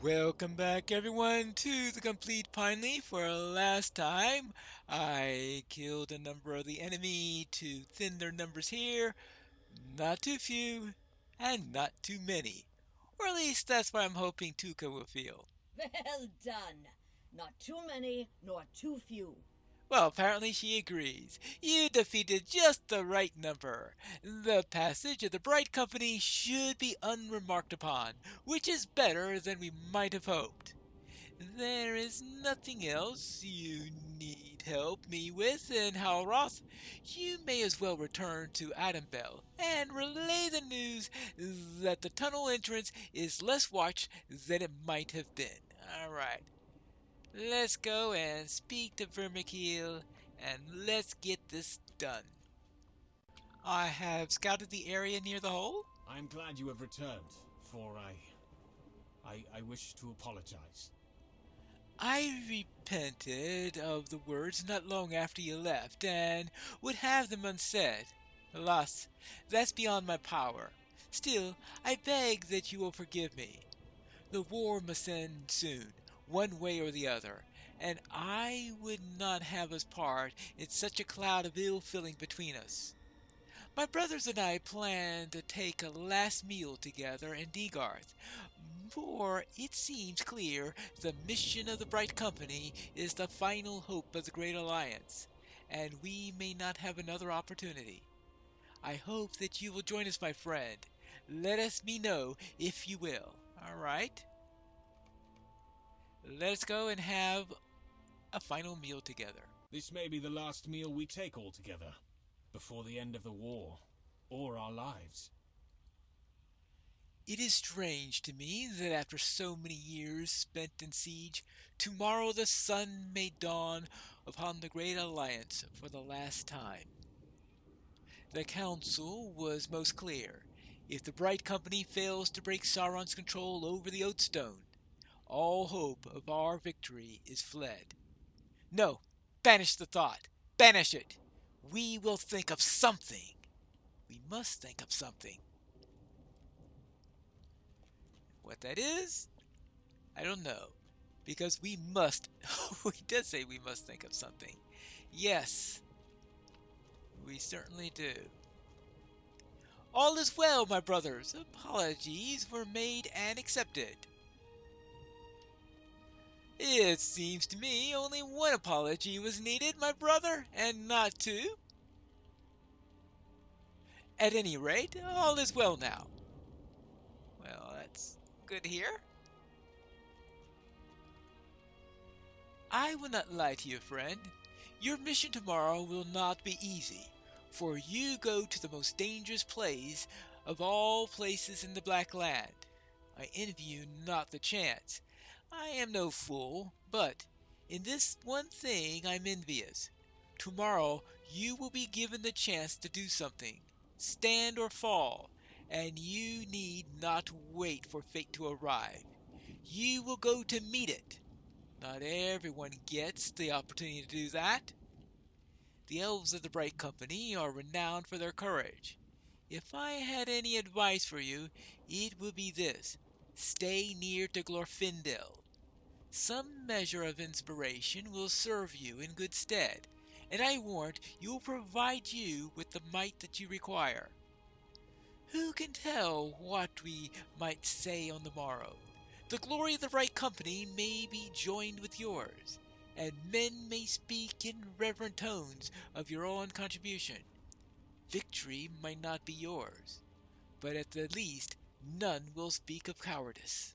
Welcome back everyone to the complete Pineleaf where last time I killed a number of the enemy to thin their numbers here. Not too few and not too many. Or at least that's what I'm hoping Tuka will feel. Well done. Not too many, nor too few. Well, apparently she agrees. You defeated just the right number. The passage of the Bright Company should be unremarked upon, which is better than we might have hoped. There is nothing else you need help me with in Halroth. You may as well return to Adambel and relay the news that the tunnel entrance is less watched than it might have been. Alright, let's go and speak to Vermikeel and let's get this done. I have scouted the area near the hole. I'm glad you have returned, for I wish to apologize. I repented of the words not long after you left, and would have them unsaid. Alas, that's beyond my power. Still, I beg that you will forgive me. The war must end soon, one way or the other, and I would not have us part in such a cloud of ill feeling between us. My brothers and I plan to take a last meal together in Degarth, for it seems clear the mission of the Bright Company is the final hope of the Great Alliance, and we may not have another opportunity. I hope that you will join us, my friend. Me know if you will. Alright? Let us go and have a final meal together. This may be the last meal we take all together, before the end of the war, or our lives. It is strange to me that after so many years spent in siege, tomorrow the sun may dawn upon the Great Alliance for the last time. The council was most clear. If the Bright Company fails to break Sauron's control over the Oatstone, all hope of our victory is fled. No, banish the thought. Banish it. We will think of something. We must think of something. What that is, I don't know. Because we must. We did say we must think of something. Yes, we certainly do. All is well, my brothers. Apologies were made and accepted. It seems to me only one apology was needed, my brother, and not two. At any rate, all is well now. Well, that's good to hear. I will not lie to you, friend. Your mission tomorrow will not be easy, for you go to the most dangerous place of all places in the Black Land. I envy you not the chance. I am no fool, but in this one thing I'm envious. Tomorrow you will be given the chance to do something, stand or fall, and you need not wait for fate to arrive. You will go to meet it. Not everyone gets the opportunity to do that. The elves of the Bright Company are renowned for their courage. If I had any advice for you, it would be this: stay near to Glorfindel. Some measure of inspiration will serve you in good stead, and I warrant you will provide you with the might that you require. Who can tell what we might say on the morrow? The glory of the Bright Company may be joined with yours, and men may speak in reverent tones of your own contribution. Victory might not be yours, but at the least none will speak of cowardice.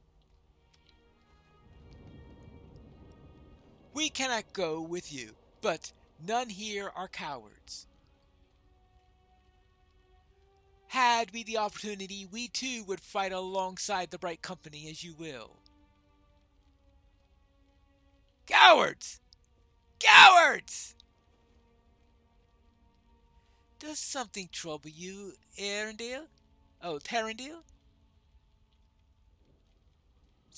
We cannot go with you, but none here are cowards. Had we the opportunity, we too would fight alongside the Bright Company as you will. Cowards! Cowards! Does something trouble you, Arendelle? Oh, Tarendelle?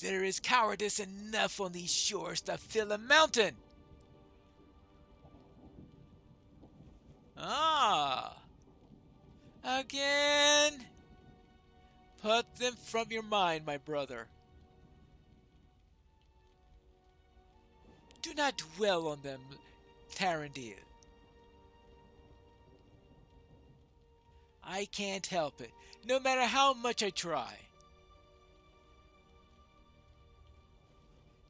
There is cowardice enough on these shores to fill a mountain. Ah, again? Put them from your mind, my brother. Do not dwell on them, Tarandil. I can't help it, no matter how much I try.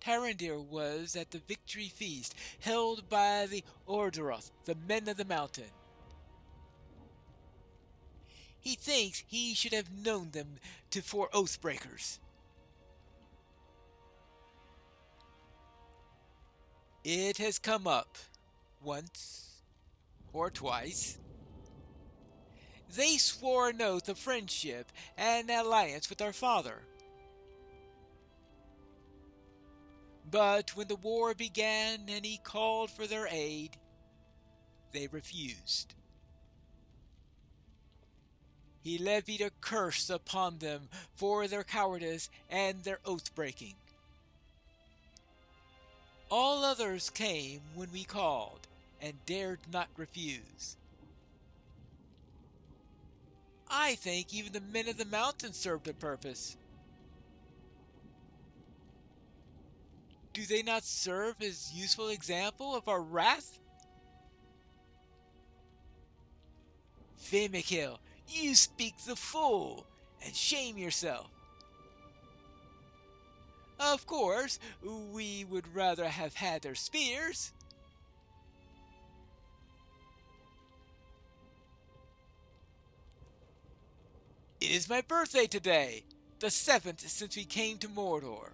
Tarandil was at the victory feast held by the Ordoroth, the men of the mountain. He thinks he should have known them for oathbreakers. It has come up once or twice. They swore an oath of friendship and alliance with our father. But when the war began and he called for their aid, they refused. He levied a curse upon them for their cowardice and their oath-breaking. All others came when we called and dared not refuse. I think even the men of the mountain served a purpose. Do they not serve as useful example of our wrath? Vimikil, you speak the fool, and shame yourself. Of course, we would rather have had their spears. It is my birthday today, the 7th since we came to Mordor.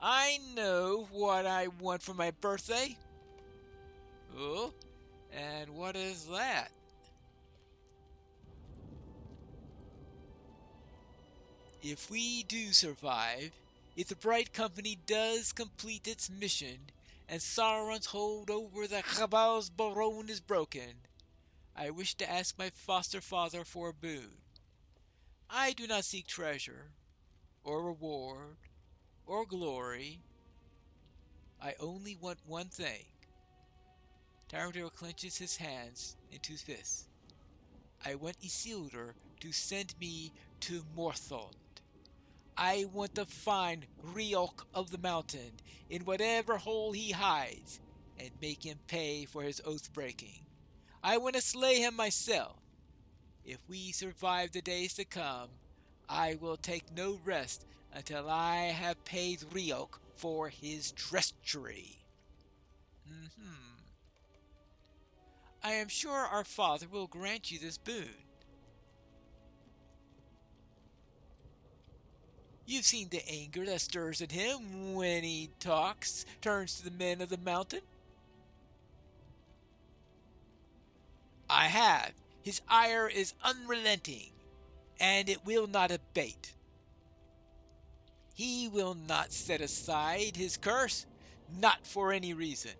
I know what I want for my birthday. Oh, and what is that? If we do survive, if the Bright Company does complete its mission, and Sauron's hold over the Chabal's Baron is broken, I wish to ask my foster father for a boon. I do not seek treasure, or reward, or glory. I only want one thing. Tarandil clenches his hands into fists. I want Isildur to send me to Morthond. I want to find Riok of the mountain in whatever hole he hides and make him pay for his oath-breaking. I want to slay him myself. If we survive the days to come, I will take no rest until I have paid Riok for his treachery. I am sure our father will grant you this boon. You've seen the anger that stirs in him when he turns to the men of the mountain. I have. His ire is unrelenting, and it will not abate. He will not set aside his curse, not for any reason.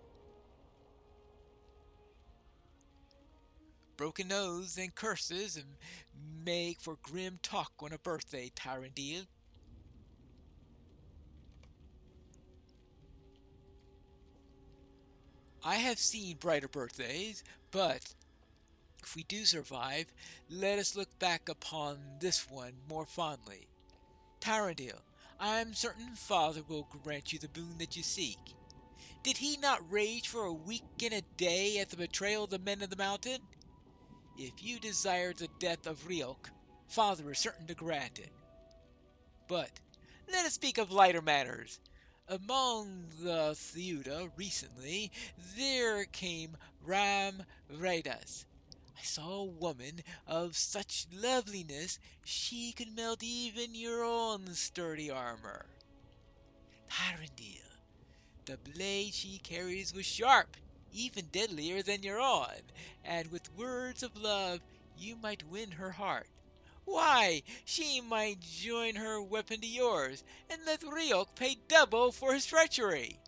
Broken oaths and curses make for grim talk on a birthday, Tarandil. I have seen brighter birthdays, but if we do survive, let us look back upon this one more fondly. Tarandil, I am certain father will grant you the boon that you seek. Did he not rage for a week and a day at the betrayal of the men of the mountain? If you desire the death of Riok, father is certain to grant it. But let us speak of lighter matters. Among the Theuda recently, there came Ram Radas. I saw a woman of such loveliness she could melt even your own sturdy armor. Tarandil, the blade she carries was sharp, even deadlier than your own, and with words of love you might win her heart. Why, she might join her weapon to yours, and let Riok pay double for his treachery.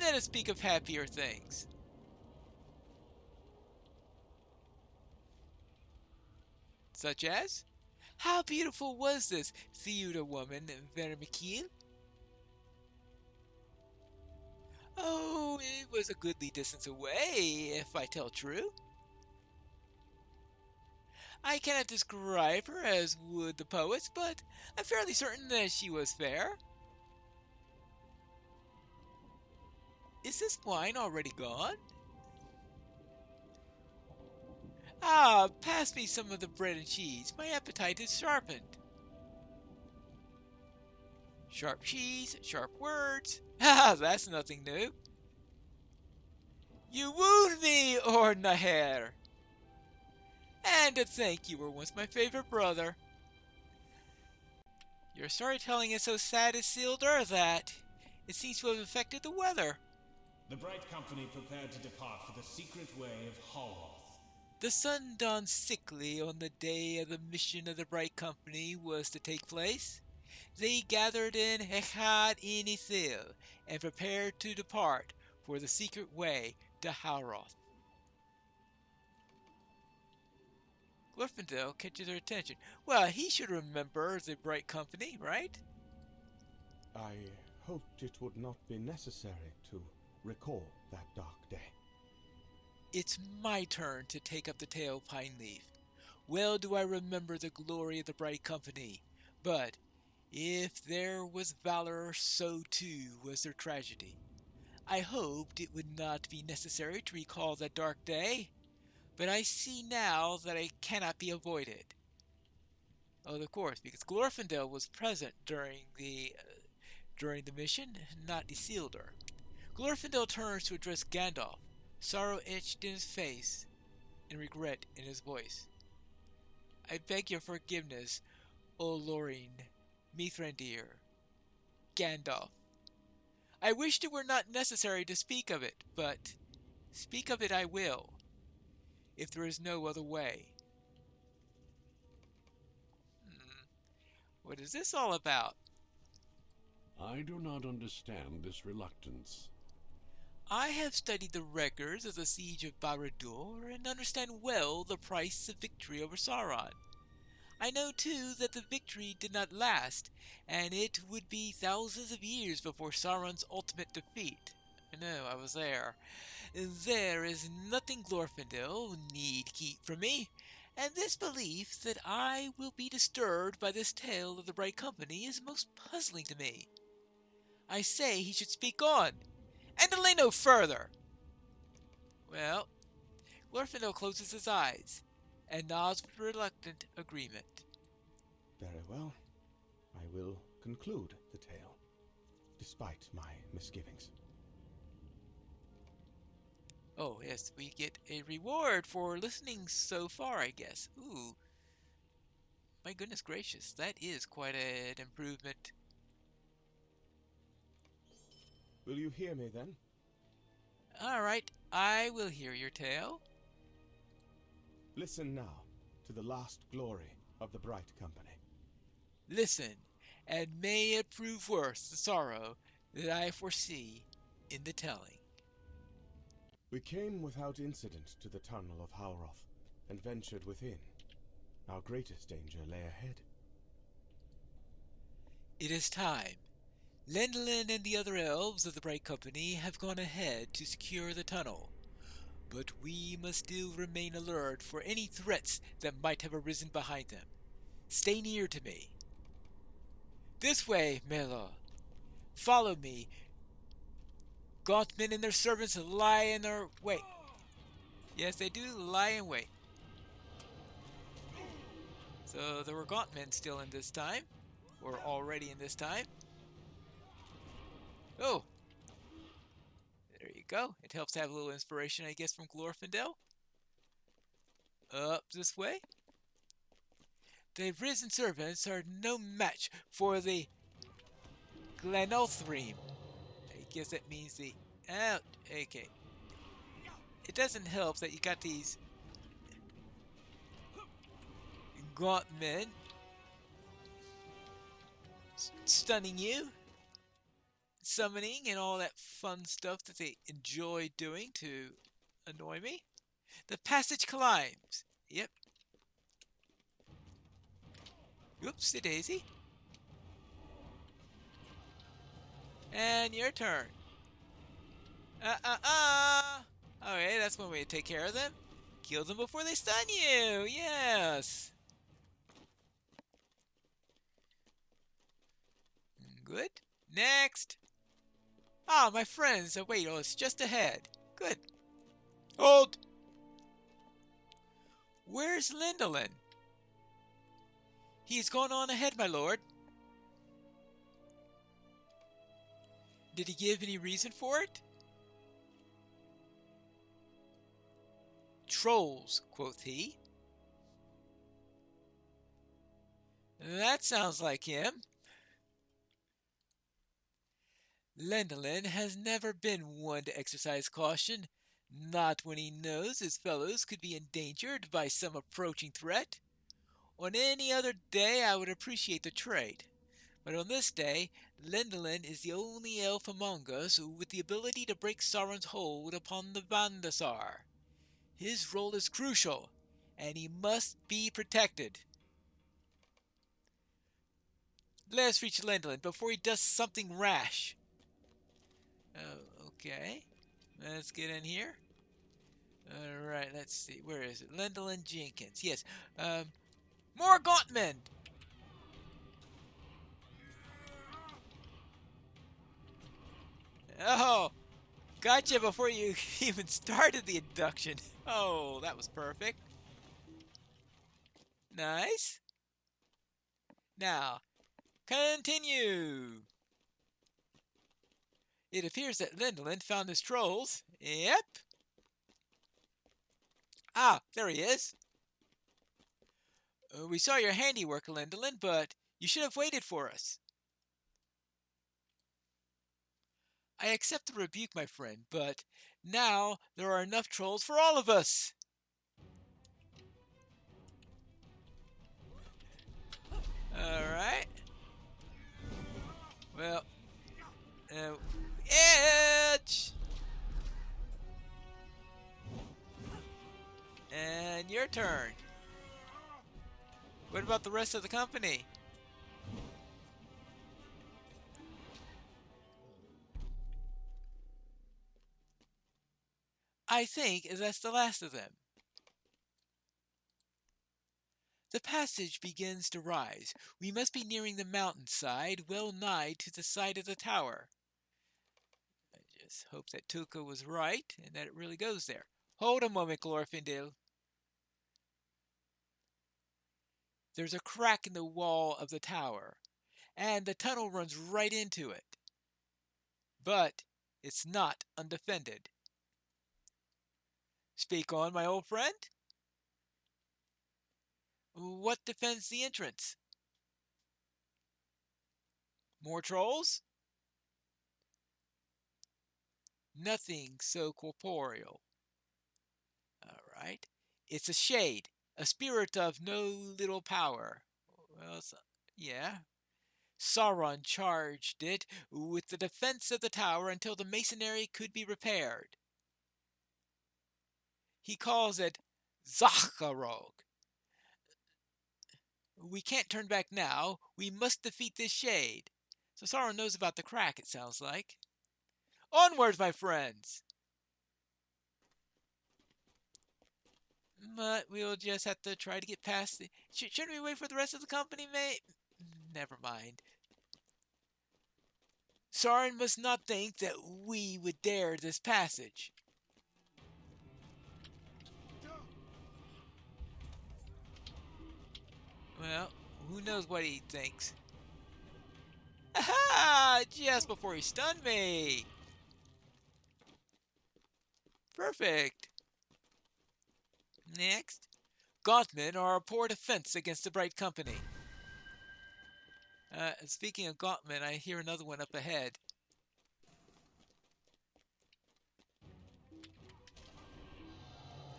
Let us speak of happier things. Such as? How beautiful was this Theuda woman, Vermikil? Oh, it was a goodly distance away, if I tell true. I cannot describe her as would the poets, but I'm fairly certain that she was fair. Is this wine already gone? Ah, pass me some of the bread and cheese. My appetite is sharpened. Sharp cheese, sharp words. Ah, that's nothing new. You wooed me, Ordnaher. And to think you were once my favorite brother. Your storytelling is so sad, Isildur, that it seems to have affected the weather. The Bright Company prepared to depart for the secret way of Hallroth. The sun dawned sickly on the day of the mission of the Bright Company was to take place. They gathered in Hechad in Ithil and prepared to depart for the secret way to Hallroth. Glorfindel catches their attention. Well, he should remember the Bright Company, right? I hoped it would not be necessary to recall that dark day. It's my turn to take up the tale, Pineleaf. Well do I remember the glory of the Bright Company, but if there was valor, so too was there tragedy. I hoped it would not be necessary to recall that dark day, but I see now that it cannot be avoided. Oh, of course, because Glorfindel was present during the mission, not Isildur. Glorfindel turns to address Gandalf, sorrow etched in his face and regret in his voice. I beg your forgiveness, O Lorien, Mithrandir, Gandalf. I wished it were not necessary to speak of it, but speak of it I will, if there is no other way. What is this all about? I do not understand this reluctance. I have studied the records of the siege of Barad-dûr and understand well the price of victory over Sauron. I know too that the victory did not last, and it would be thousands of years before Sauron's ultimate defeat. I know, I was there. There is nothing Glorfindel need keep from me, and this belief that I will be disturbed by this tale of the Bright Company is most puzzling to me. I say he should speak on, and delay no further. Well, Glorfindel closes his eyes and nods with reluctant agreement. Very well. I will conclude the tale, despite my misgivings. Oh, yes, we get a reward for listening so far, I guess. Ooh. My goodness gracious, that is quite an improvement. Will you hear me then? Alright, I will hear your tale. Listen now to the last glory of the Bright Company. Listen, and may it prove worth the sorrow that I foresee in the telling. We came without incident to the tunnel of Hallroth, and ventured within. Our greatest danger lay ahead. It is time. Lendlin and the other elves of the Bright Company have gone ahead to secure the tunnel, but we must still remain alert for any threats that might have arisen behind them. Stay near to me. This way, Mela. Follow me. Gaunt men and their servants lie in their wait. Yes, they do lie in wait. So there were gaunt men still in this time, or already in this time. Oh, there you go. It helps to have a little inspiration, I guess, from Glorfindel. Up this way. The risen servants are no match for the Glenolthrim. I guess that means the... Oh, okay. It doesn't help that you got these gaunt men stunning you, summoning, and all that fun stuff that they enjoy doing to annoy me. The passage climbs. Yep. Oopsie daisy. And your turn. Okay, that's one way to take care of them. Kill them before they stun you! Yes! Good. Next! Ah, my friends! Wait, oh, it's just ahead. Good. Hold! Where's Lindolin? He's gone on ahead, my lord. Did he give any reason for it? Trolls, quoth he. That sounds like him. Lindolin has never been one to exercise caution, not when he knows his fellows could be endangered by some approaching threat. On any other day I would appreciate the trait, but on this day Lindolin is the only elf among us with the ability to break Sauron's hold upon the Vandasar. His role is crucial, and he must be protected. Let us reach Lindolin before he does something rash. Okay. Let's get in here. Alright, let's see. Where is it? Lindolin Jenkins. Yes. More Gauntmen! Oh! Gotcha before you even started the induction. Oh, that was perfect. Nice. Now, continue. It appears that Lindolin found his trolls. Yep. Ah, there he is. We saw your handiwork, Lindolin, but you should have waited for us. I accept the rebuke, my friend, but now there are enough trolls for all of us. Alright. Well, Edge! And your turn. What about the rest of the company? I think that's the last of them. The passage begins to rise. We must be nearing the mountainside, well nigh to the side of the tower. I just hope that Tuka was right and that it really goes there. Hold a moment, Glorfindel. There's a crack in the wall of the tower, and the tunnel runs right into it. But it's not undefended. Speak on, my old friend. What defends the entrance? More trolls? Nothing so corporeal. All right. It's a shade, a spirit of no little power. Well, yeah. Sauron charged it with the defense of the tower until the masonry could be repaired. He calls it Zacharog. We can't turn back now. We must defeat this shade. So Sauron knows about the crack, it sounds like. Onwards, my friends! But we'll just have to try to get past the... Shouldn't we wait for the rest of the company, mate? Never mind. Sauron must not think that we would dare this passage. Well, who knows what he thinks. Aha! Just before he stunned me! Perfect. Next. Gauntmen are a poor defense against the Bright Company. Speaking of Gauntmen, I hear another one up ahead.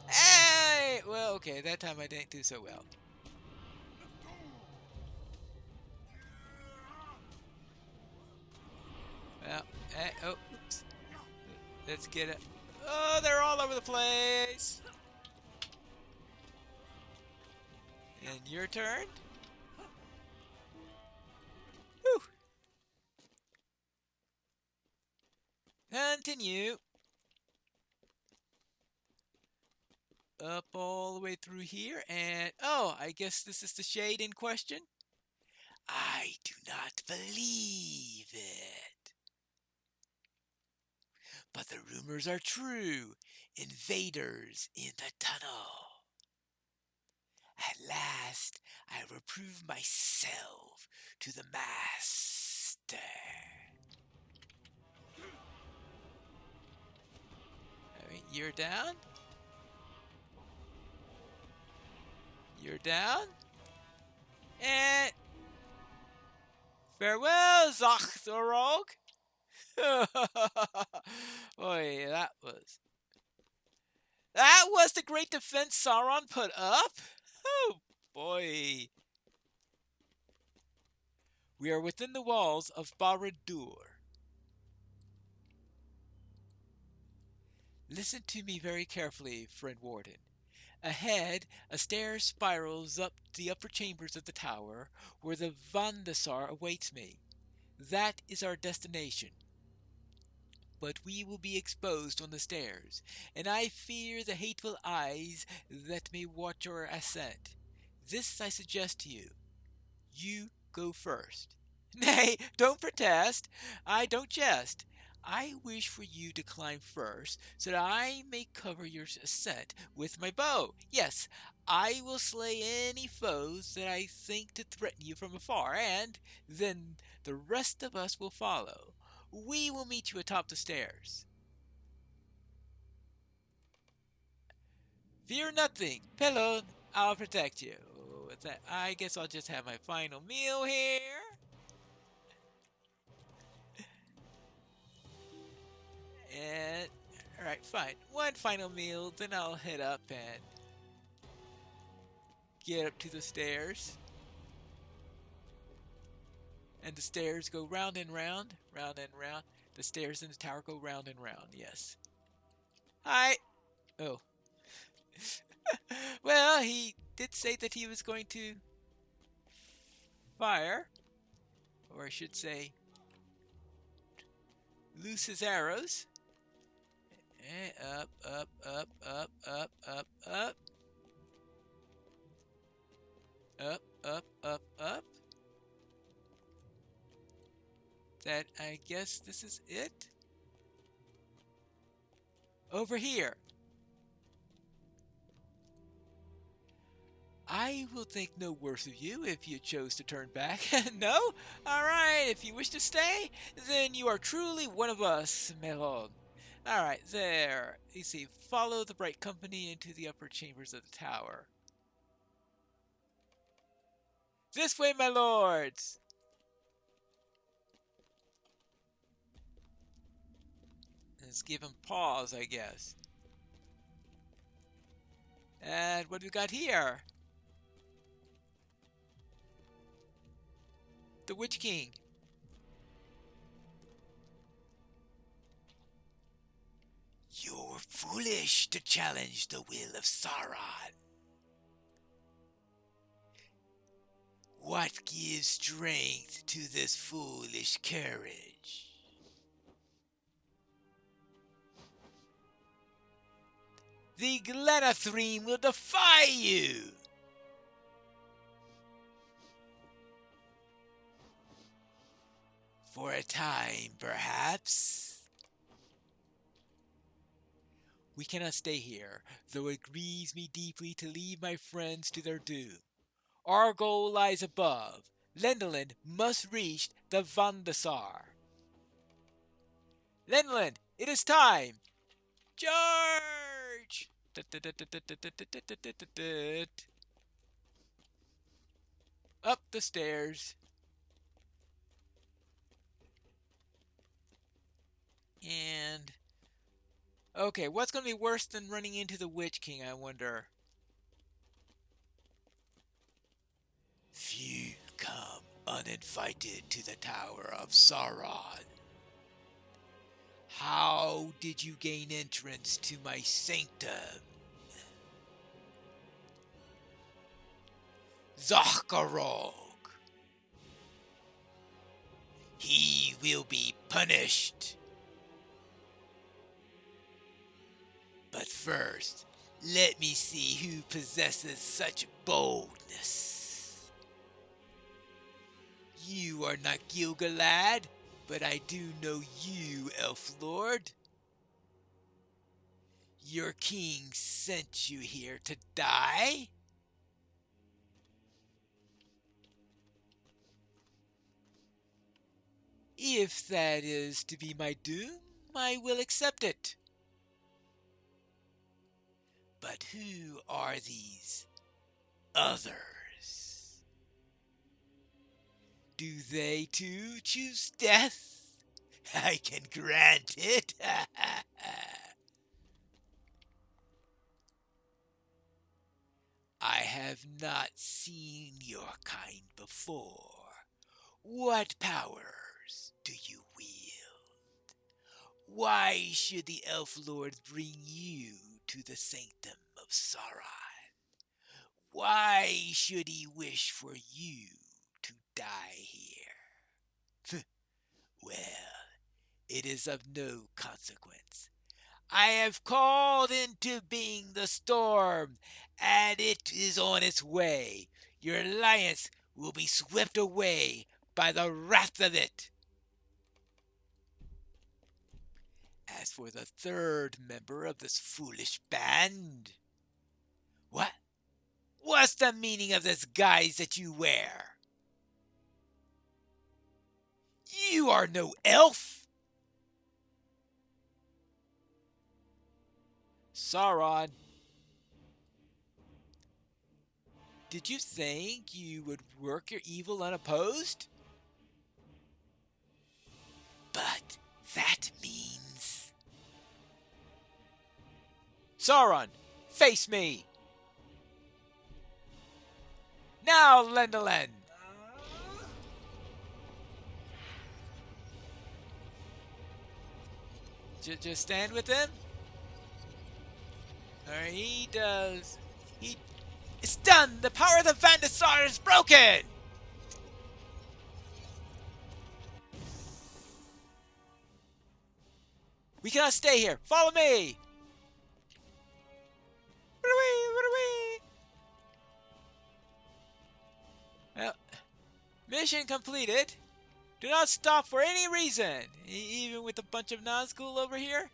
Hey! Well, okay, that time I didn't do so well. Well, hey, oh, oops. Let's get it. Oh, they're all over the place. And your turn. Whew. Continue. up all the way through here, and oh, I guess this is the shade in question. I do not believe it. But the rumors are true. Invaders in the tunnel. At last, I will prove myself to the master. Alright, you're down. You're down. And farewell, Zachthorog. Boy, that was the great defense Sauron put up. Oh boy. We are within the walls of Barad-dûr. Listen to me very carefully, friend Warden. Ahead, a stair spirals up the upper chambers of the tower, where the Vandasar awaits me. That is our destination. But we will be exposed on the stairs, and I fear the hateful eyes that may watch our ascent. This I suggest to you. You go first. Nay, don't protest. I don't jest. I wish for you to climb first, so that I may cover your ascent with my bow. Yes, I will slay any foes that I think to threaten you from afar, and then the rest of us will follow. We will meet you atop the stairs. Fear nothing. Pelon, I'll protect you. With that, I guess I'll just have my final meal here. And, alright, fine. One final meal, then I'll head up and get up to the stairs. And the stairs go round and round, round and round. The stairs in the tower go round and round, yes. Hi! Oh. Well, he did say that he was going to fire. Or I should say, loose his arrows. And up, up, up, up, up, up, up. Up, up, up, up. That, I guess this is it. Over here. I will think no worse of you if you chose to turn back. No? Alright, if you wish to stay, then you are truly one of us, Melon. Alright, there. You see, follow the bright company into the upper chambers of the tower. This way, my lords! Let's give him pause, I guess. And what do we got here? The Witch King. You're foolish to challenge the will of Sauron. What gives strength to this foolish courage? The Glenathreme will defy you! For a time, perhaps. We cannot stay here, though it grieves me deeply to leave my friends to their doom. Our goal lies above. Lendelin must reach the Vandasar. Lendelin, it is time! Charge! Up the stairs. And okay, what's going to be worse than running into the Witch King, I wonder? Few come uninvited to the Tower of Sauron. How did you gain entrance to my sanctum? Zakharog. He will be punished. But first, Let me see who possesses such boldness. You are not Gil-galad, but I do know you, Elf Lord. Your king sent you here to die? If that is to be my doom, I will accept it. But who are these others? Do they too choose death? I can grant it. I have not seen your kind before. What powers do you wield? Why should the Elf Lord bring you to the sanctum of Sauron? Why should he wish for you to die here? Well, it is of no consequence. I have called into being the storm, and it is on its way. Your alliance will be swept away by the wrath of it. As for the third member of this foolish band, what's the meaning of this guise that you wear? You are no elf. Sauron, did you think you would work your evil unopposed? But that means... Sauron, face me! Now, Lendalen! Just stand with him? Alright, he does... It's done! The power of the Vandasar is broken! We cannot stay here! Follow me! Well, mission completed. Do not stop for any reason, even with a bunch of Nazgul over here.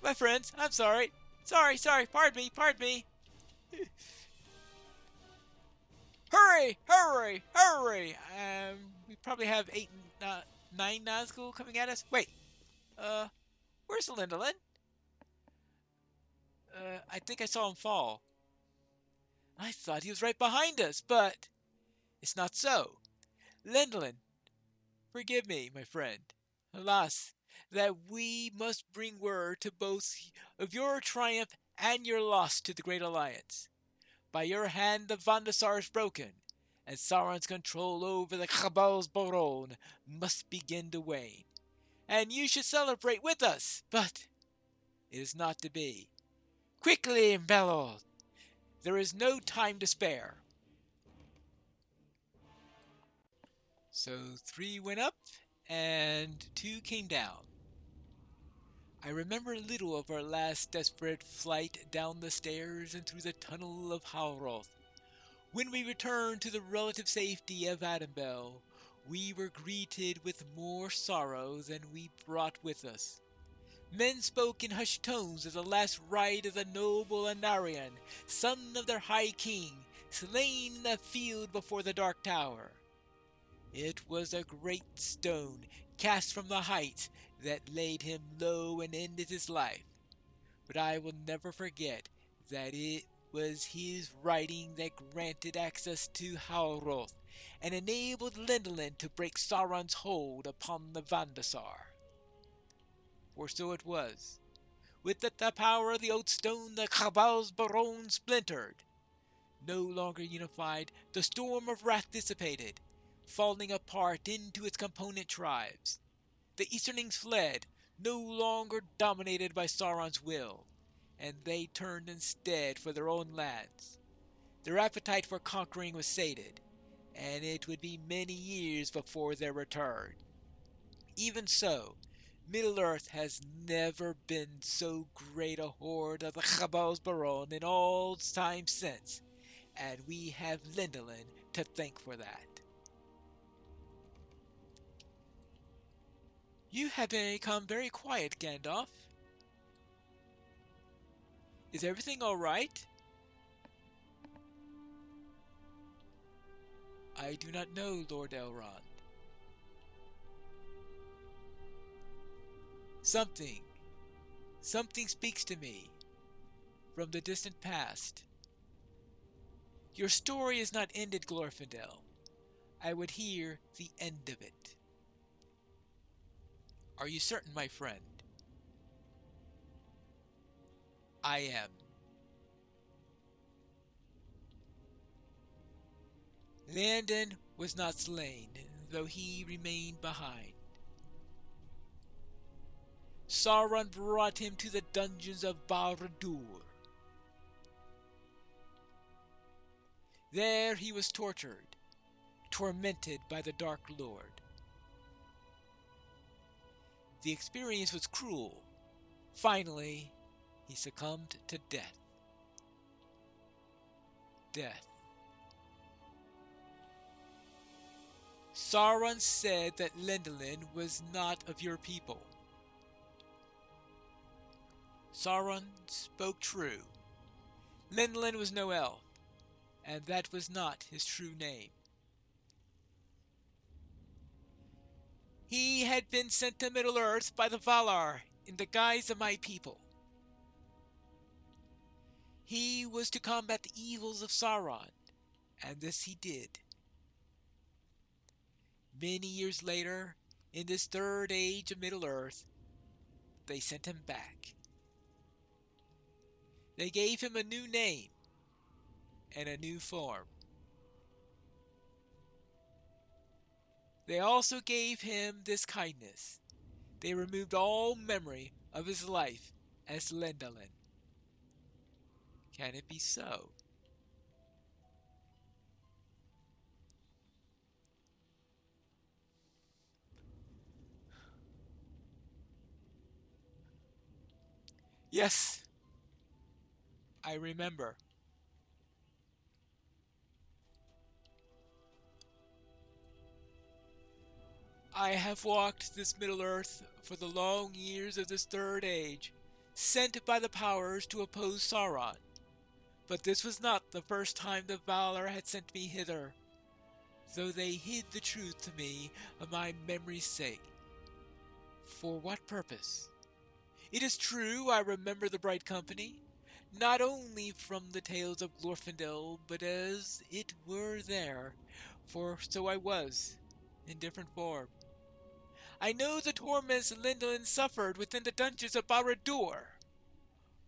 My friends, I'm sorry. Sorry, pardon me. Hurry! We probably have 9 Nazgul coming at us. Wait, where's Lindolin? I think I saw him fall. I thought he was right behind us, but it's not so. Lindolin, forgive me, my friend. Alas, that we must bring word to both of your triumph and your loss to the Great Alliance. By your hand the Vandasar is broken, and Sauron's control over the Khabal's Boron must begin to wane. And you should celebrate with us, but it is not to be. Quickly, Bellow! There is no time to spare. So 3 went up, and 2 came down. I remember little of our last desperate flight down the stairs and through the tunnel of Halroth. When we returned to the relative safety of Adambel, we were greeted with more sorrow than we brought with us. Men spoke in hushed tones of the last rite of the noble Anarion, son of their high king, slain in the field before the Dark Tower. It was a great stone cast from the heights that laid him low and ended his life. But I will never forget that it was his writing that granted access to Halroth and enabled Lindolin to break Sauron's hold upon the Vandasar. For so it was. With the power of the Oath Stone, the Khabal's Baron splintered. No longer unified, the storm of wrath dissipated, falling apart into its component tribes. The Easternlings fled, no longer dominated by Sauron's will, and they turned instead for their own lands. Their appetite for conquering was sated, and it would be many years before their return. Even so, Middle-earth has never been so great a horde of the Chabals Baron in all time since, and we have Lindelen to thank for that. You have become very quiet, Gandalf. Is everything all right? I do not know, Lord Elrond. Something speaks to me from the distant past. Your story is not ended, Glorfindel. I would hear the end of it. Are you certain, my friend? I am. Landon was not slain, though he remained behind. Sauron brought him to the dungeons of Barad-dûr. There he was tortured, tormented by the Dark Lord. The experience was cruel. Finally, he succumbed to death. Death. Sauron said that Lindelen was not of your people. Sauron spoke true. Lindelen was no elf, and that was not his true name. He had been sent to Middle-earth by the Valar in the guise of my people. He was to combat the evils of Sauron, and this he did. Many years later, in this third age of Middle-earth, they sent him back. They gave him a new name and a new form. They also gave him this kindness. They removed all memory of his life as Lindelen. Can it be so? Yes, I remember. I have walked this Middle-earth for the long years of this third age, sent by the powers to oppose Sauron. But this was not the first time the Valar had sent me hither, though they hid the truth to me of my memory's sake. For what purpose? It is true I remember the bright company, not only from the tales of Glorfindel, but as it were there, for so I was, in different form. I know the torments Lindelen suffered within the dungeons of Barad-dûr,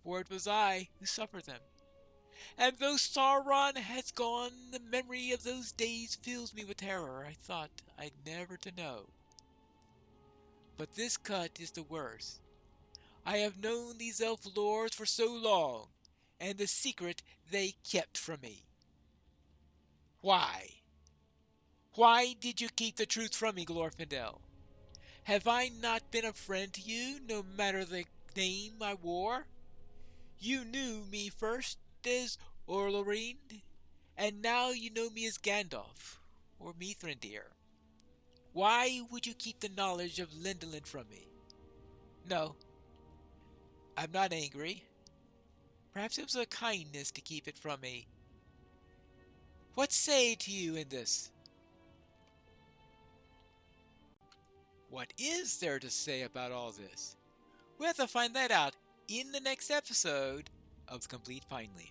for it was I who suffered them. And though Sauron has gone, the memory of those days fills me with terror I thought I'd never to know. But this cut is the worst. I have known these elf lords for so long, and the secret they kept from me. Why? Why did you keep the truth from me, Glorfindel? Have I not been a friend to you, no matter the name I wore? You knew me first as Orloreen, and now you know me as Gandalf, or Mithrandir. Why would you keep the knowledge of Lindelen from me? No, I'm not angry. Perhaps it was a kindness to keep it from me. What say to you in this? What is there to say about all this? We'll have to find that out in the next episode of The Complete Pineleaf.